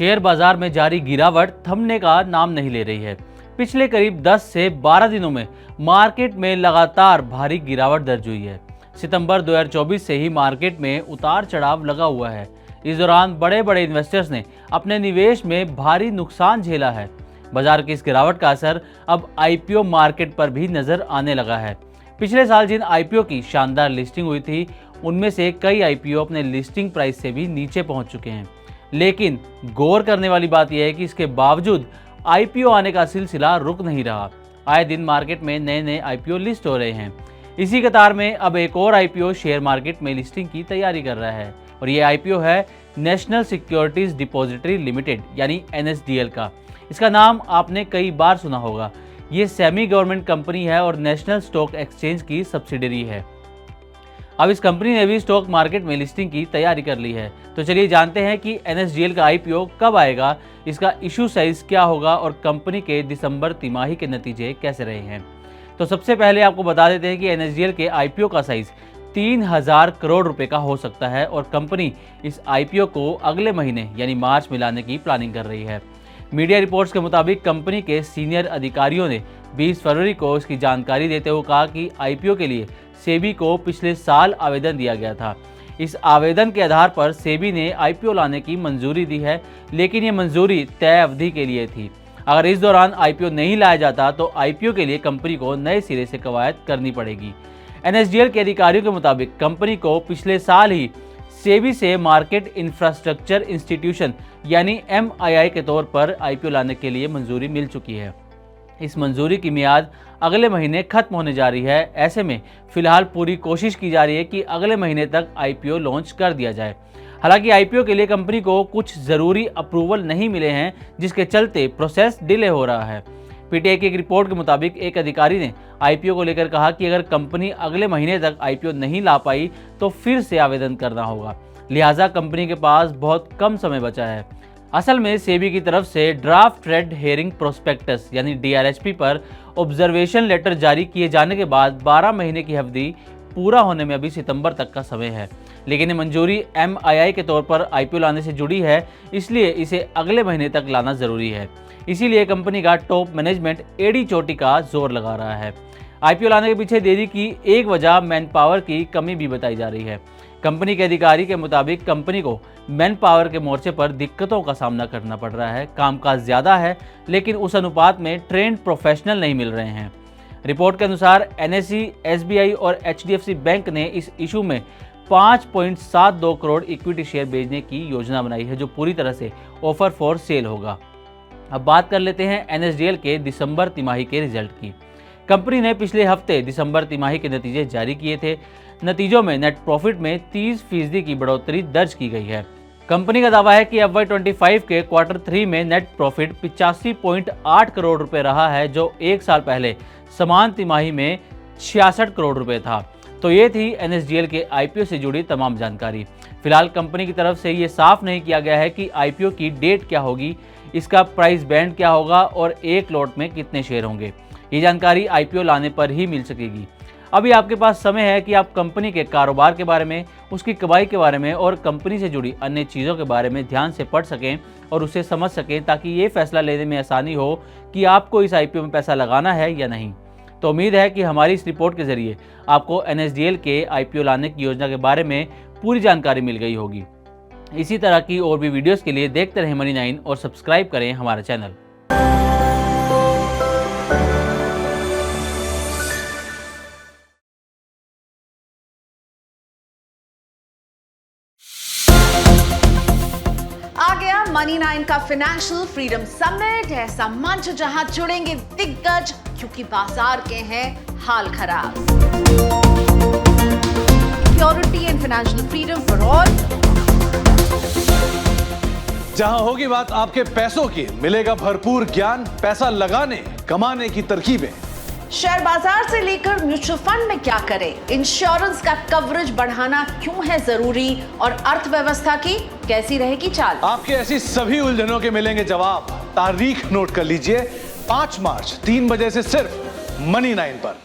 Share बाजार में जारी गिरावट थमने का नाम नहीं ले रही है। पिछले करीब 10 से 12 दिनों में मार्केट में लगातार भारी गिरावट दर्ज हुई है। सितंबर 2024 से ही मार्केट में उतार चढ़ाव लगा हुआ है। इस दौरान बड़े बड़े इन्वेस्टर्स ने अपने निवेश में भारी नुकसान झेला है। बाजार की इस गिरावट का असर अब आईपीओ मार्केट पर भी नजर आने लगा है। पिछले साल जिन आईपीओ की शानदार लिस्टिंग हुई थी, उनमें से कई आईपीओ अपने लिस्टिंग प्राइस से भी नीचे पहुंच चुके हैं। लेकिन गौर करने वाली बात यह है कि इसके बावजूद आईपीओ आने का सिलसिला रुक नहीं रहा। आए दिन मार्केट में नए नए आईपीओ लिस्ट हो रहे हैं। इसी कतार में अब एक और आईपीओ शेयर मार्केट में लिस्टिंग की तैयारी कर रहा है और ये आईपीओ है नेशनल सिक्योरिटीज डिपॉजिटरी लिमिटेड यानी एनएसडीएल का। इसका नाम आपने कई बार सुना होगा। ये सेमी गवर्नमेंट कंपनी है और नेशनल स्टॉक एक्सचेंज की सब्सिडरी है। अब इस कंपनी ने भी स्टॉक मार्केट में लिस्टिंग की तैयारी कर ली है। तो चलिए जानते हैं कि एनएसडीएल का आईपीओ कब आएगा, इसका इशू साइज क्या होगा और कंपनी के दिसंबर तिमाही के नतीजे कैसे रहे हैं। तो सबसे पहले आपको बता देते हैं कि एनएसडीएल के आईपीओ का साइज 3000 करोड़ रुपए का हो सकता है और कंपनी इस आईपीओ को अगले महीने यानी मार्च में लाने की प्लानिंग कर रही है। मीडिया रिपोर्ट्स के मुताबिक कंपनी के सीनियर अधिकारियों ने 20 फरवरी को इसकी जानकारी देते हुए कहा कि आईपीओ के लिए सेबी को पिछले साल आवेदन दिया गया था। इस आवेदन के आधार पर सेबी ने आईपीओ लाने की मंजूरी दी है, लेकिन ये मंजूरी तय अवधि के लिए थी। अगर इस दौरान आईपीओ नहीं लाया जाता तो आईपीओ के लिए कंपनी को नए सिरे से कवायद करनी पड़ेगी। एनएसडीएल के अधिकारियों के मुताबिक कंपनी को पिछले साल ही सेबी से मार्केट इंफ्रास्ट्रक्चर इंस्टीट्यूशन यानी एमआईआई के तौर पर आईपीओ लाने के लिए मंजूरी मिल चुकी है। इस मंजूरी की मियाद अगले महीने खत्म होने जा रही है। ऐसे में फिलहाल पूरी कोशिश की जा रही है कि अगले महीने तक आईपीओ लॉन्च कर दिया जाए। हालांकि आईपीओ के लिए कंपनी को कुछ जरूरी अप्रूवल नहीं मिले हैं, जिसके चलते प्रोसेस डिले हो रहा है। पीटीआई की एक रिपोर्ट के मुताबिक एक अधिकारी ने आईपीओ को लेकर कहा कि अगर कंपनी अगले महीने तक आईपीओ नहीं ला पाई तो फिर से आवेदन करना होगा, लिहाजा कंपनी के पास बहुत कम समय बचा है। असल में सेबी की तरफ से ड्राफ्ट रेड हेरिंग प्रोस्पेक्टस यानी डीआरएचपी पर ऑब्जर्वेशन लेटर जारी किए जाने के बाद 12 महीने की अवधि पूरा होने में अभी सितंबर तक का समय है। लेकिन ये मंजूरी एमआईआई के तौर पर आईपीओ लाने से जुड़ी है, इसलिए इसे अगले महीने तक लाना जरूरी है। इसीलिए कंपनी का टॉप मैनेजमेंट एड़ी चोटी का जोर लगा रहा है। आईपीओ लाने के पीछे देरी की एक वजह मैन पावर की कमी भी बताई जा रही है। कंपनी के अधिकारी के मुताबिक कंपनी को मैन पावर के मोर्चे पर दिक्कतों का सामना करना पड़ रहा है। कामकाज ज्यादा है, लेकिन उस अनुपात में ट्रेंड प्रोफेशनल नहीं मिल रहे हैं। रिपोर्ट के अनुसार एनएसई, एसबीआई और एचडीएफसी बैंक ने इस इशू में 5.72 करोड़ इक्विटी शेयर बेचने की योजना बनाई है, जो पूरी तरह से ऑफर फॉर सेल होगा। अब बात कर लेते हैं एनएसडीएल के दिसंबर तिमाही के रिजल्ट की। कंपनी ने पिछले हफ्ते दिसंबर तिमाही के नतीजे जारी किए थे। नतीजों में नेट प्रॉफिट में 30% की बढ़ोतरी दर्ज की गई है। कंपनी का दावा है कि FY25 के क्वार्टर 3 में नेट प्रॉफिट 85.8 करोड़ रुपए रहा है, जो एक साल पहले समान तिमाही में 66 करोड़ रुपए था। तो ये थी एनएसडीएल के आईपीओ से जुड़ी तमाम जानकारी। फिलहाल कंपनी की तरफ से ये साफ नहीं किया गया है कि आईपीओ की डेट क्या होगी, इसका प्राइस बैंड क्या होगा और एक लॉट में कितने शेयर होंगे। ये जानकारी आईपीओ लाने पर ही मिल सकेगी। अभी आपके पास समय है कि आप कंपनी के कारोबार के बारे में, उसकी कमाई के बारे में और कंपनी से जुड़ी अन्य चीज़ों के बारे में ध्यान से पढ़ सकें और उसे समझ सकें, ताकि ये फैसला लेने में आसानी हो कि आपको इस आईपीओ में पैसा लगाना है या नहीं। तो उम्मीद है कि हमारी इस रिपोर्ट के जरिए आपको एनएसडीएल के आईपीओ लाने की योजना के बारे में पूरी जानकारी मिल गई होगी। इसी तरह की और भी वीडियोस के लिए देखते रहें मनी 9 और सब्सक्राइब करें हमारा चैनल। आ गया मनी 9 का फाइनेंशियल फ्रीडम समिट, ऐसा मंच जहां जुड़ेंगे दिग्गज, क्योंकि बाजार के हैं हाल खराब। Security and financial freedom for all. जहां होगी बात आपके पैसों की, मिलेगा भरपूर ज्ञान, पैसा लगाने कमाने की तरकीबें। शेयर बाजार से लेकर म्यूचुअल फंड में क्या करें, इंश्योरेंस का कवरेज बढ़ाना क्यों है जरूरी और अर्थव्यवस्था की कैसी रहेगी चाल। आपके ऐसी सभी उलझनों के मिलेंगे जवाब। तारीख नोट कर लीजिए, 5 मार्च 3 बजे से सिर्फ मनी 9 पर।